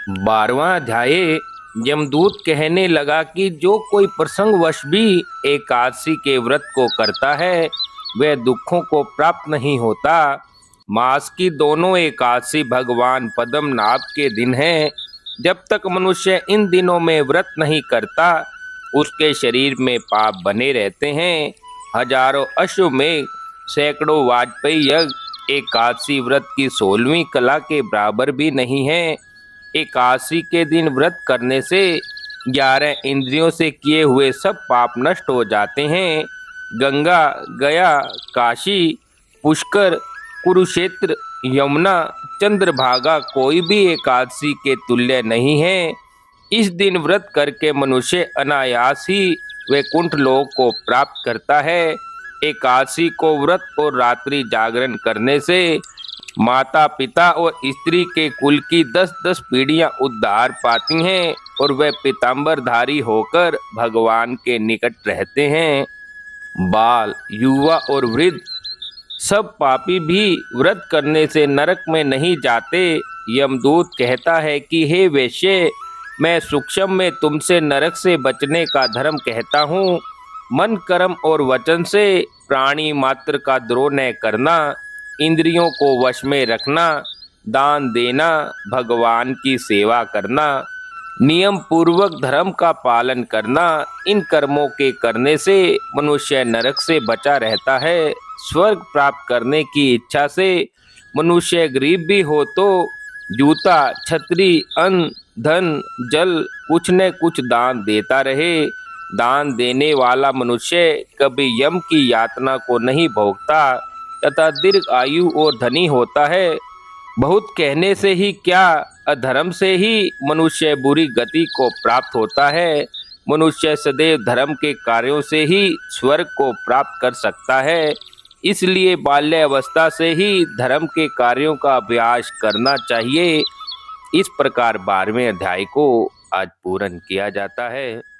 12वां अध्याय। यमदूत कहने लगा कि जो कोई प्रसंगवश भी एकादशी के व्रत को करता है वह दुखों को प्राप्त नहीं होता। मास की दोनों एकादशी भगवान पद्मनाभ के दिन हैं। जब तक मनुष्य इन दिनों में व्रत नहीं करता उसके शरीर में पाप बने रहते हैं। हजारों अश्वमेध सैकड़ों वाजपेयी यज्ञ एकादशी व्रत की 16वीं कला के बराबर भी नहीं है। एकादशी के दिन व्रत करने से 11 इंद्रियों से किए हुए सब पाप नष्ट हो जाते हैं। गंगा, गया, काशी, पुष्कर, कुरुक्षेत्र, यमुना, चंद्रभागा कोई भी एकादशी के तुल्य नहीं है। इस दिन व्रत करके मनुष्य अनायास ही वैकुंठ लोक को प्राप्त करता है। एकादशी को व्रत और रात्रि जागरण करने से माता पिता और स्त्री के कुल की 10-10 पीढ़ियां उद्धार पाती हैं और वह पीताम्बरधारी होकर भगवान के निकट रहते हैं। बाल, युवा और वृद्ध सब पापी भी व्रत करने से नरक में नहीं जाते। यमदूत कहता है कि हे वैश्य, मैं सूक्ष्म में तुमसे नरक से बचने का धर्म कहता हूँ। मन, कर्म और वचन से प्राणी मात्र का द्रोह न करना, इंद्रियों को वश में रखना, दान देना, भगवान की सेवा करना, नियम पूर्वक धर्म का पालन करना, इन कर्मों के करने से मनुष्य नरक से बचा रहता है। स्वर्ग प्राप्त करने की इच्छा से मनुष्य गरीब भी हो तो जूता, छतरी, अन्न, धन, जल कुछ न कुछ दान देता रहे। दान देने वाला मनुष्य कभी यम की यातना को नहीं भोगता तथा दीर्घ आयु और धनी होता है। बहुत कहने से ही क्या, अधर्म से ही मनुष्य बुरी गति को प्राप्त होता है। मनुष्य सदैव धर्म के कार्यों से ही स्वर्ग को प्राप्त कर सकता है। इसलिए बाल्यावस्था से ही धर्म के कार्यों का अभ्यास करना चाहिए। इस प्रकार 12वें अध्याय को आज पूर्ण किया जाता है।